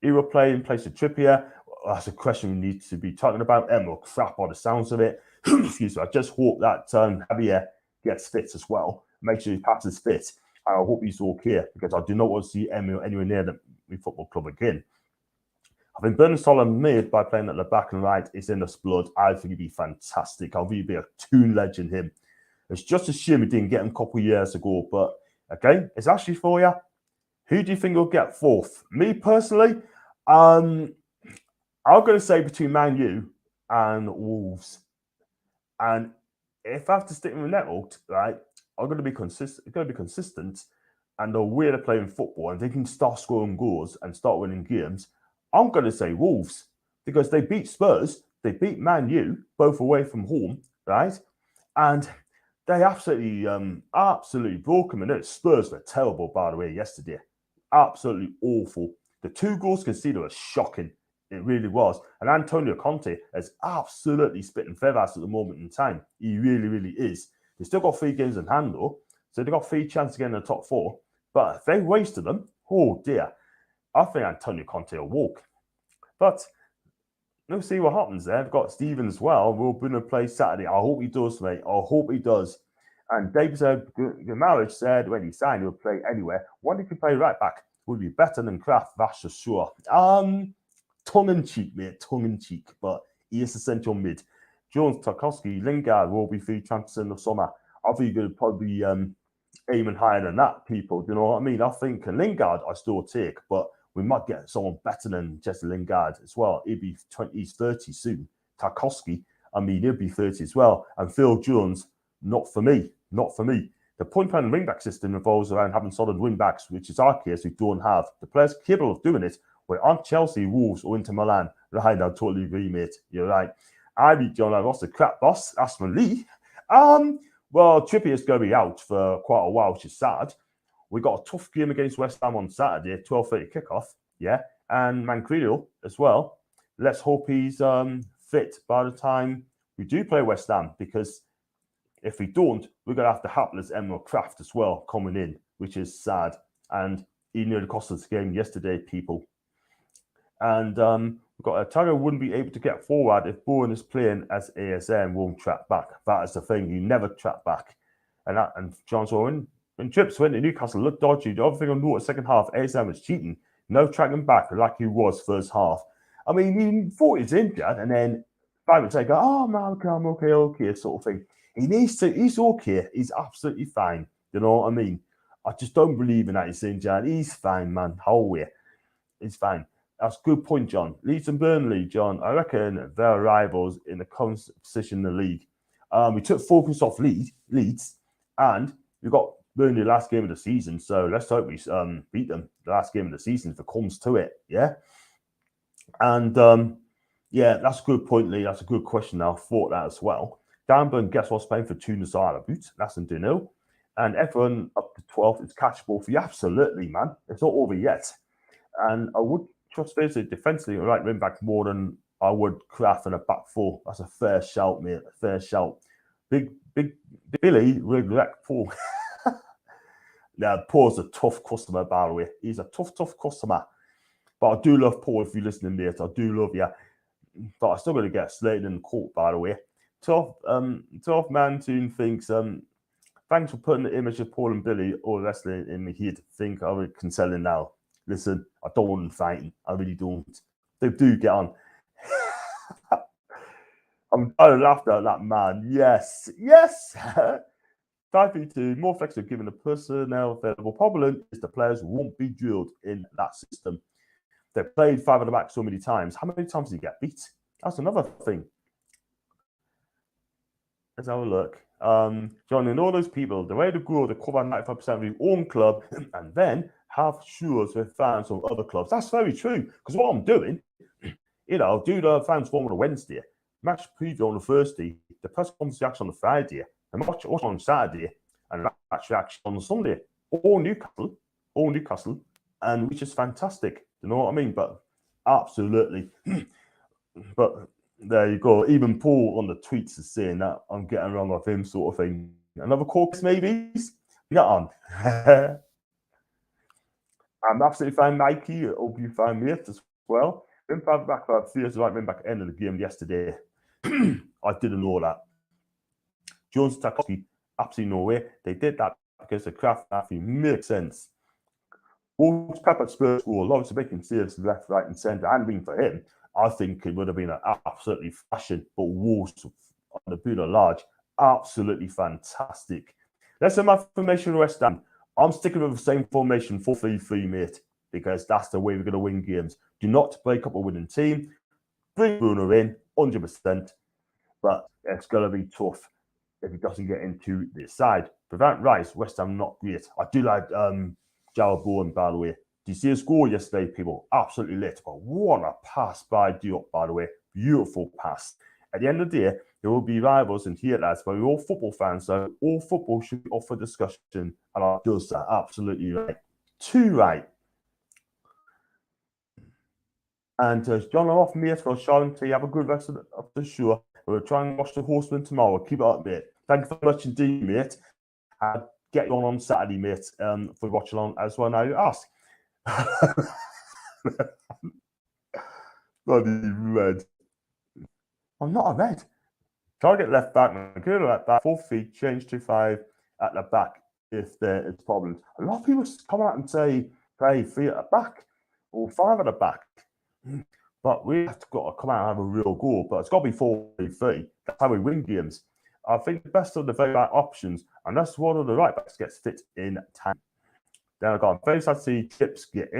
He will play in place of Trippier. That's a question we need to be talking about. Emma crap by the sounds of it. Excuse me. I just hope that Javier gets fit as well. Make sure he passes fit. And I hope he's okay because I do not want to see Emma anywhere near the football club again. I think Bernard Solomon made by playing at the back and right is in his blood. I think he'd be fantastic. I'll really be a toon legend him. It's just a shame we didn't get him a couple of years ago. But okay, it's actually for you. Who do you think will get fourth? Me personally, I'm going to say between Man U and Wolves. And if I have to stick with the network, right, I'm going to be consistent. And the way they're playing football, and they can start scoring goals and start winning games, I'm going to say Wolves because they beat Spurs, they beat Man U, both away from home, right? And they absolutely broke them. And Spurs were terrible, by the way, yesterday. Absolutely awful. The 2 goals conceded were shocking. It really was. And Antonio Conte is absolutely spitting feathers at the moment in time. He really, really is. They've still got 3 games in hand, though. So they've got 3 chances to get in the top 4. But if they wasted them, oh dear, I think Antonio Conte will walk. But we'll see what happens there. They've got Steven as well. We're going to play Saturday. I hope he does, mate. I hope he does. And David said, Marriage said when he signed, he'll play anywhere. What if he play right back? Would be better than Kraft, that's for sure. Tongue-in-cheek, mate. Tongue-in-cheek. But he is essential mid. Jones, Tarkowski, Lingard will be free transfers in the summer. I think you're probably aiming higher than that, people. Do you know what I mean? I think Lingard I still take, but we might get someone better than Jesse Lingard as well. He'll be 20s, 30 soon. Tarkowski, I mean, he'll be 30 as well. And Phil Jones, not for me. Not for me. The point-plan wing-back system revolves around having solid wing-backs, which is our case, we don't have. The players capable of doing it were on Chelsea, Wolves, or Inter Milan. Right, I totally agree, mate. You're right. I beat John. I lost the crap boss, Aston Lee. Well, Trippier is going to be out for quite a while, which is sad. We got a tough game against West Ham on Saturday, 12:30 kickoff. Yeah, and Manquillo as well. Let's hope he's fit by the time we do play West Ham, because if we don't, we're going to have to hapless Emerald Craft as well coming in, which is sad. And he nearly cost us the game yesterday, people. And we've got Tiger wouldn't be able to get forward if Bowen is playing as ASM, won't track back. That is the thing. You never track back. And John Owen, when Trips went to Newcastle, looked dodgy. The other thing I noticed second half, ASM was cheating. No tracking back like he was first half. I mean, he thought he was injured, and then 5 minutes later, oh, man, I'm okay, sort of thing. He's okay. He's absolutely fine. You know what I mean? I just don't believe in that he's injured. He's fine, man. He's fine. That's a good point, John. Leeds and Burnley, John. I reckon they're rivals in the current position in the league. We took focus off Leeds, and we got Burnley the last game of the season. So let's hope we beat them the last game of the season if it comes to it. Yeah. And yeah, that's a good point, Lee. That's a good question. I thought that as well. Danburn, guess what's playing for Tunis boot? That's in Dunhill. And everyone up to 12th is catchable for you. Absolutely, man. It's not over yet. And I would trust Thursday defensively right wing back more than I would Kraft in a back 4. That's a fair shout, mate. A fair shout. Big Billy regret Paul. Now, Paul's a tough customer, by the way. He's a tough customer. But I do love Paul if you're listening, mate. I do love you. But I still got to get slated in the court, by the way. Tough man tune thinks, thanks for putting the image of Paul and Billy all wrestling in my head. Think I can sell it now. Listen, I don't want them fighting. I really don't. They do get on. I'm trying to laugh at that man. Yes. 5v2, more flexible given the personnel available. Problem is the players won't be drilled in that system. They've played 5 at the back so many times. How many times did he get beat? That's another thing. Let's have a look. John, and all those people, the way to grow, they cover 95% of your own club and then have shows with fans from other clubs. That's very true. Because what I'm doing, do the fans forum on a Wednesday, match preview on the Thursday, the press conference reaction on the Friday, the match on Saturday, and match reaction on the Sunday. All Newcastle, and which is fantastic. You know what I mean? But absolutely. But there you go. Even Paul on the tweets is saying that I'm getting wrong with him, sort of thing. Another course, maybe? Get on. I'm absolutely fine, Mikey. I hope you find me as well. Been back for 3 years, right? Been back at the end of the game yesterday. I didn't know that. Jones Tarkowski, absolutely no way. They did that because the craft nothing makes sense. Wolves Pepper Spurs goal, obviously making saves left, right, and centre. And being for him, I think it would have been an absolutely fashion. But Wolves on the boot of large, absolutely fantastic. That's some information West Ham. I'm sticking with the same formation 4-3-3, mate, because that's the way we're going to win games. Do not break up a winning team. Bring Bruno in, 100%, but it's going to be tough if he doesn't get into this side. Prevent Rice, West Ham not great. I do like Jarrell Bowen, by the way. Do you see a score yesterday, people? Absolutely lit. But what a pass by Diop, by the way. Beautiful pass. At the end of the day, there will be rivals and haters, but we're all football fans, so all football should be up for discussion. And I does that absolutely right. Too right. And John, I'm off, mate, for Sean. So you have a good rest of the show. We'll try and watch the Horsemen tomorrow. Keep it up, mate. Thank you very much indeed, mate. I'll get you on Saturday, mate, for watching on as well. Now you ask. Bloody red. I'm not a red. Target left back, man. Good left back. 4 feet, change to 5 at the back if there is problems. A lot of people come out and say, play 3 at the back or 5 at the back. But we have to come out and have a real goal. But it's got to be 4-3. That's how we win games. I think the best of the very right options, and that's one of the right backs gets fit in time. Then I got very sad to see Chips got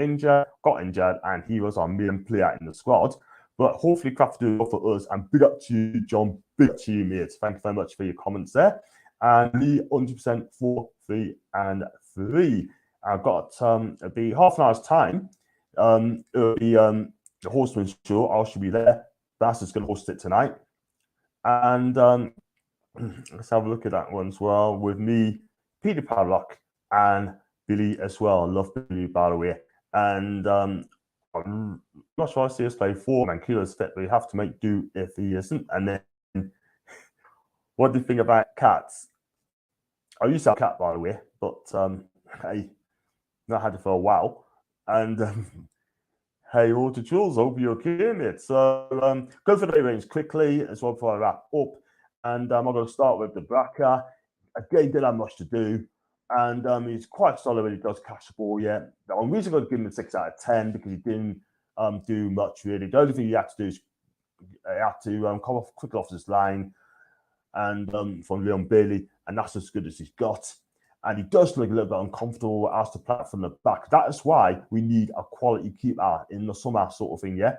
injured, and he was our main player in the squad. But hopefully, Kraft do it for us. And big up to you, John. Big up to you, mate. Thank you very much for your comments there. And me, 100% 4, 3, and 3. I've got it'll be half an hour's time. It'll be the Horseman show. I should be there. Bastard's going to host it tonight. And let's have a look at that one as well with me, Peter Padlock, and Billy as well. I love Billy, by the way. And I'm not sure I see us play 4 man Keeler's fit, but you have to make do if he isn't. And then, what do you think about cats? I used to have a cat, by the way, but hey, not had it for a while. And hey, all to Jules, hope you're okay, mate. So go for the range quickly as well before I wrap up. And I'm going to start with the Bracker. Again, didn't have much to do. And he's quite solid when he does catch the ball, yeah. I'm really going to give him a 6 out of 10 because he didn't do much, really. The only thing he had to do is come off quickly off this line and from Leon Bailey, and that's as good as he's got. And he does look a little bit uncomfortable as to play from the back. That is why we need a quality keeper in the summer sort of thing, yeah.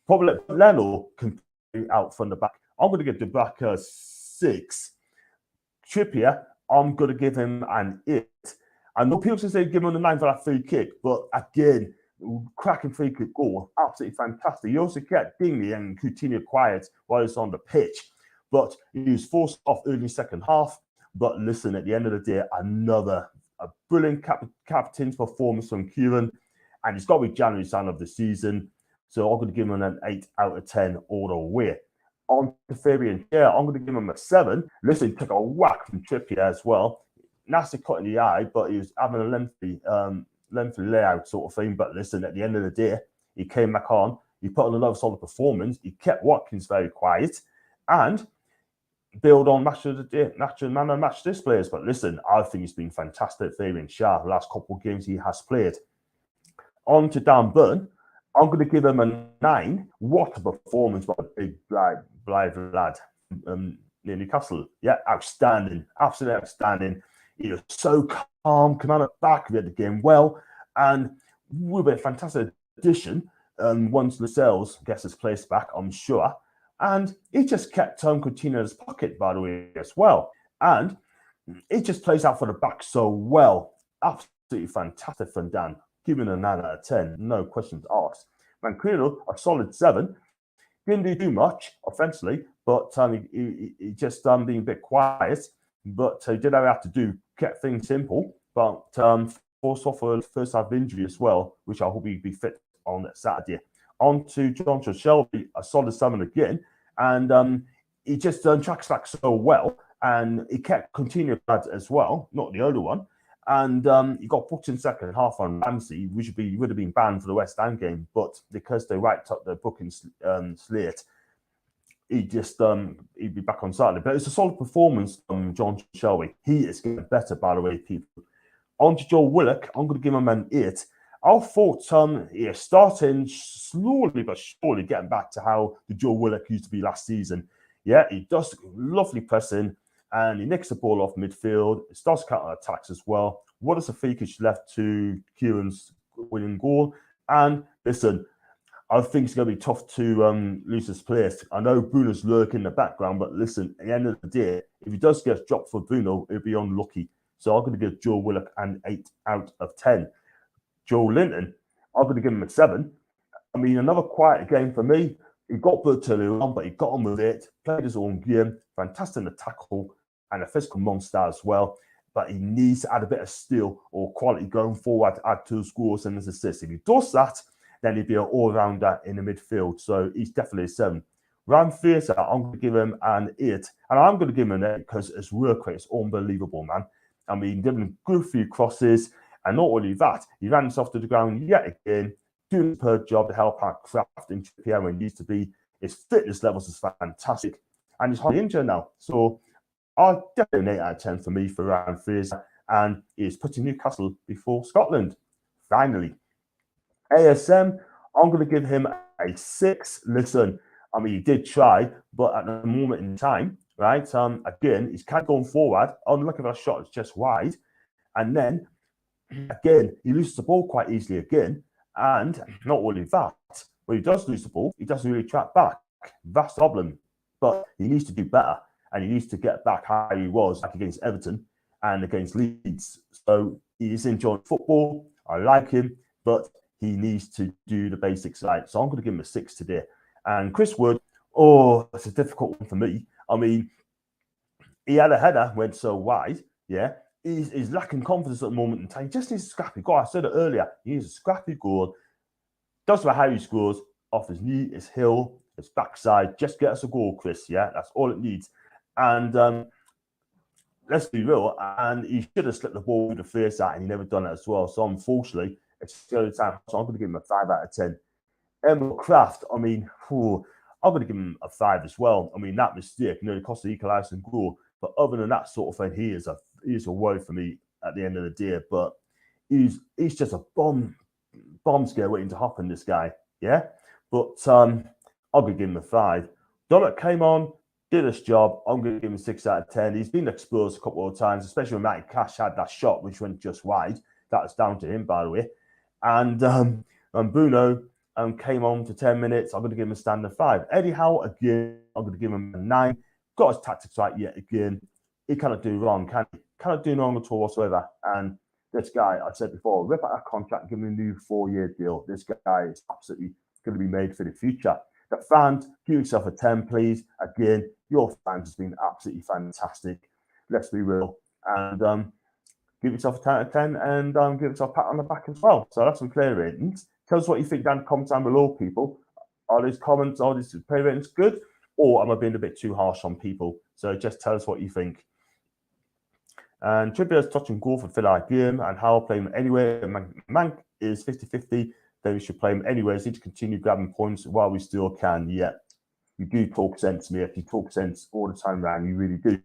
Probably Leno can play out from the back. I'm going to give the back 6. Trippier, I'm going to give him an 8. I know people say give him a 9 for that free kick, but again, cracking free kick goal, absolutely fantastic. He also kept Dingley and Coutinho quiet while he's on the pitch, but he was forced off early second half. But listen, at the end of the day, a brilliant captain's performance from Kieran, and it's got to be January sign of the season. So I'm going to give him an 8 out of 10 all the way. On to Fabian, yeah, I'm going to give him a 7. Listen, he took a whack from Trippier as well. Nasty cut in the eye, but he was having a lengthy layout sort of thing. But listen, at the end of the day, he came back on. He put on another solid performance. He kept Watkins very quiet and build on match of the day, man and match displays. But listen, I think he's been fantastic. Fabian Schär, the last couple of games he has played. On to Dan Burn. I'm going to give him a 9. What a performance by a big, blithe lad near Newcastle. Yeah, outstanding. Absolutely outstanding. He was so calm, come out of back, read the game well, and will be a fantastic addition once Lascelles gets his place back, I'm sure. And he just kept Coutinho in his pocket, by the way, as well. And it just plays out for the back so well. Absolutely fantastic from Dan. Giving a 9 out of 10, no questions asked. Manquillo, a solid 7. Didn't do too much offensively, but he just being a bit quiet. But he did have to do, kept things simple. But forced off a first half injury as well, which I hope he'll be fit on Saturday. On to John Shelby, a solid 7 again. And he just tracks back so well. And he kept continuing as well, not the only one. And he got booked in second half on Ramsey, which would have been banned for the West Ham game. But because they wiped up the booking slate, he just he'd be back on Saturday. But it's a solid performance from John Shelby. He is getting better, by the way, people. On to Joe Willock, I'm going to give him an 8. I thought starting slowly but surely getting back to how the Joe Willock used to be last season. Yeah, he does lovely pressing and he nicks the ball off midfield. He starts counter attacks as well. What is a freakish left to Kieran's winning goal? And listen, I think it's going to be tough to lose his place. I know Bruno's lurking in the background, but listen, at the end of the day, if he does get dropped for Bruno, he'll be unlucky. So I'm going to give Joe Willock an 8 out of 10. Joe Linton, I'm going to give him a 7. I mean, another quiet game for me. He got booked early on, but he got on with it, played his own game, fantastic in the tackle, and a physical monster as well. But he needs to add a bit of skill or quality going forward to add to his scores and his assists. If he does that, then he'd be an all-rounder in the midfield. So he's definitely a 7. Ryan Fraser, I'm going to give him an 8. And I'm going to give him an 8 because his work rate is unbelievable, man. I mean, giving him good few crosses. And not only that, he ran himself to the ground yet again, doing a superb job to help out Kraft and Trippier when he needs to be. His fitness levels is fantastic. And he's hardly injured now. So I'll definitely an 8 out of 10 for me for Ryan Fraser. And he's putting Newcastle before Scotland. Finally. ASM, I'm going to give him a 6. Listen, I mean, he did try, but at the moment in time, right, again, he's kind of going forward. On look at that shot, it's just wide. And then, again, he loses the ball quite easily again. And not only that, when he does lose the ball, he doesn't really track back. That's the problem. But he needs to do better. And he needs to get back how he was like against Everton and against Leeds. So he is enjoying football. I like him, but he needs to do the basics right. So I'm going to give him a 6 today. And Chris Wood, that's a difficult one for me. I mean, he had a header, went so wide, yeah. He's lacking confidence at the moment in time. He just needs a scrappy goal. I said it earlier. He needs a scrappy goal. Doesn't matter how he scores, off his knee, his heel, his backside. Just get us a goal, Chris, yeah. That's all it needs. And let's be real, and he should have slipped the ball with the face out, and he never done it as well. So unfortunately, it's the only time. So I'm going to give him a 5 out of 10. Emil Kraft, I mean, I'm going to give him a 5 as well. I mean, that mistake, it cost the equalising goal. But other than that sort of thing, he is a worry for me at the end of the day. But he's just a bomb scare waiting to happen, this guy. Yeah? But I'm going to give him a 5. Dominic came on, did his job. I'm going to give him a 6 out of 10. He's been exposed a couple of times, especially when Matty Cash had that shot, which went just wide. That was down to him, by the way. And Bruno came on for 10 minutes. I'm going to give him a standard 5. Eddie Howe, again, I'm going to give him a 9. Got his tactics right yet again. He cannot do wrong, can he? Cannot do wrong at all whatsoever. And this guy, I said before, rip out that contract, give him a new 4-year deal. This guy is absolutely going to be made for the future. The fans, give yourself a 10, please. Again, your fans has been absolutely fantastic. Let's be real. And give yourself a 10 out of 10 and give yourself a pat on the back as well. So that's some player ratings. Tell us what you think down in the comments down below, people. Are these player ratings good? Or am I being a bit too harsh on people? So just tell us what you think. And Trippier's touching goal for Villa game and how I'll play him anyway. Mank is 50-50. Then we should play him anyways. Need to continue grabbing points while we still can. Yeah, you do talk sense, mate. You talk sense all the time, Ryan. You really do.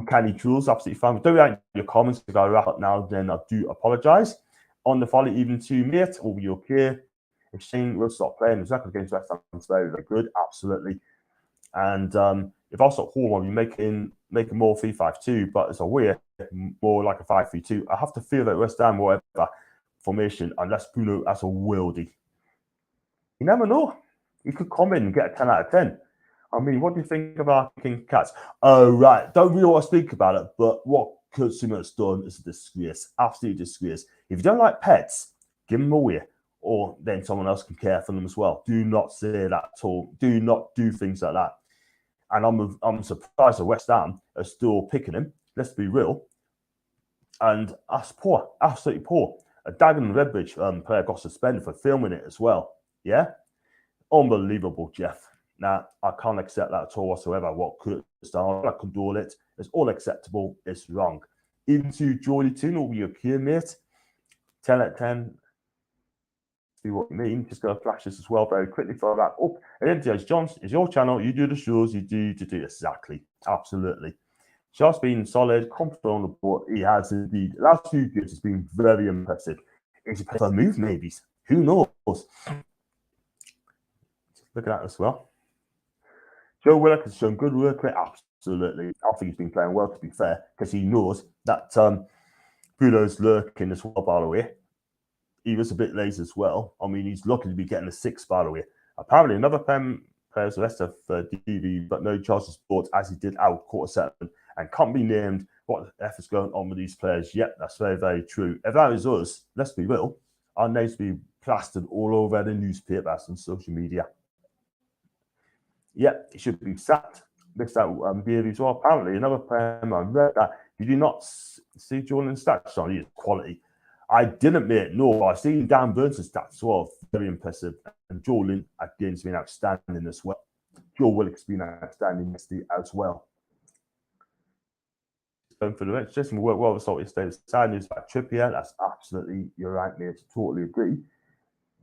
Canny Jules, absolutely fine. But don't write your comments because I'll wrap up now. Then I do apologise. On the follow, even to mate, will be okay. If Shane will stop playing, exactly against West Ham, it's very, very good. Absolutely. And if I stop home, I'll be making more 3-5-2, but it's a way more like a 5-3-2. I have to feel that West Ham, whatever formation, unless Bruno has a worldie. You never know. He could come in and get a 10 out of 10. I mean, what do you think of our King Cats? Oh, right. Don't really want to speak about it, but what Kurt Simon's done is a disgrace. Absolute disgrace. If you don't like pets, give them away. Or then someone else can care for them as well. Do not say that at all. Do not do things like that. And I'm surprised that West Ham are still picking him. Let's be real. And that's poor. Absolutely poor. A Dagon Redbridge player got suspended for filming it as well. Yeah? Unbelievable, Jeff. Now, I can't accept that at all whatsoever. What Kurt's done, I condole it. It's all acceptable. It's wrong. into Geordie 2 will be your Kieran, mate. 10 out of 10. See what you mean. Just going to flash this as well very quickly for that up. And then, James Johns, it's your channel. You do the shows. You do exactly. Absolutely. Shot's been solid, confident on the board. He has indeed. The last 2 games has been very impressive. Is it a move, maybe? Who knows? Look at that as well. Joe Willock has shown good work rate. Absolutely. I think he's been playing well, to be fair, because he knows that Bruno's lurking as well, by the way. He was a bit lazy as well. I mean, he's lucky to be getting a 6, by the way. Apparently, another player's the rest of DV, but no charge of sport as he did out quarter 7 and can't be named what the F is going on with these players yet. That's very, very true. If that is us, let's be real, our names will be plastered all over the newspapers and social media. Yeah, he should be sacked. Missed out behavior as well. Apparently, another player, I read that you do not see Jordan's stats on his quality. I didn't, mate. No, I've seen Dan Burns' stats as well. Very impressive. And Jordan, again, has been outstanding as well. Joe Willock's been outstanding as well. Going for the rest, just work well with Salty State. Sad news about Trippier. That's absolutely, you're right, mate. Totally agree.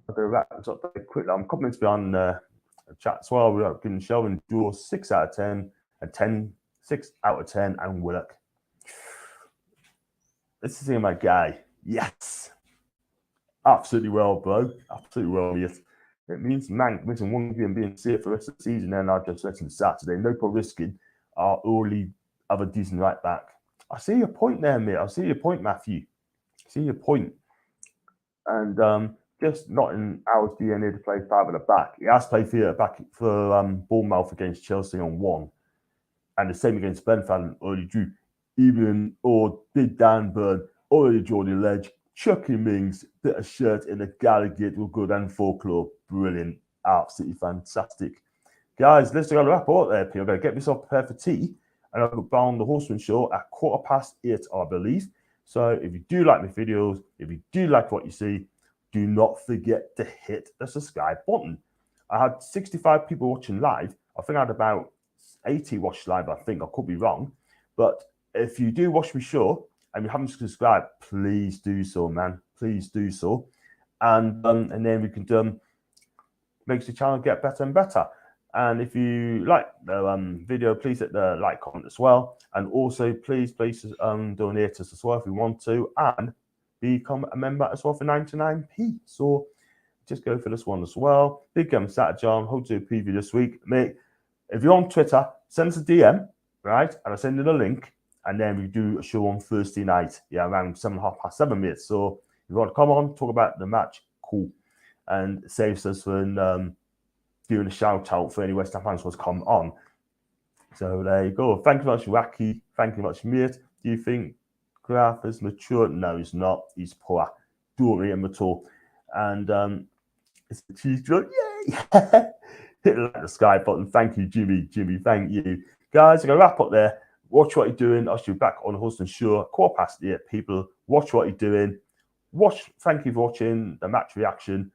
I'm going to wrap this up very quickly. I'm coming to be on chat as well. We're getting Shelvin Duo 6 out of 10 and 6 out of 10 and Willock. This is my guy. Yes. Absolutely well, bro. Absolutely well, yes. It means man missing 1 game being safe for the rest of the season, and I'll just listen to Saturday. No problem risking our only other decent right back. I see your point there, mate. I see your point, Matthew. I see your point. And just not in our DNA to play 5 at the back. He has played 3 at the back for Bournemouth against Chelsea on 1. And the same against Brentford and early drew. Even or did Dan Burn, early Jordy Ledge, Chucky Mings, bit of shirt in the Gallagher with good and folklore. Brilliant. Absolutely fantastic. Guys, let's go to wrap up there, P. I'm going to get myself prepared for tea. And I'll go on the Horseman Show at 8:15, I believe. So if you do like my videos, if you do like what you see, do not forget to hit the subscribe button. I had 65 people watching live. I think I had about 80 watched live, I think. I could be wrong. But if you do watch my show and you haven't subscribed, please do so, man. Please do so. And then we can make the channel get better and better. And if you like the video, please hit the like comment as well. And also, please donate us as well if you want to. And become a member as well for 99p. So just go for this one as well. Big Saturday, John. Hope to do a preview this week. Mate, if you're on Twitter, send us a DM, right? And I'll send you the link. And then we do a show on Thursday night. Yeah, around 7:30, mate. So if you want to come on, talk about the match, cool. And it saves us from doing a shout out for any West Ham fans who wants to come on. So there you go. Thank you very much, Wacky. Thank you very much, mate. Do you think Graf is mature? No, he's not. He's poor. Don't rate him at all. And it's the cheese drug. Yay! Hit the like the sky button. Thank you, Jimmy. Jimmy, thank you. Guys, I'm going to wrap up there. Watch what you're doing. I'll see you back on the Huston Show. 8:15, people. Watch what you're doing. Thank you for watching the match reaction.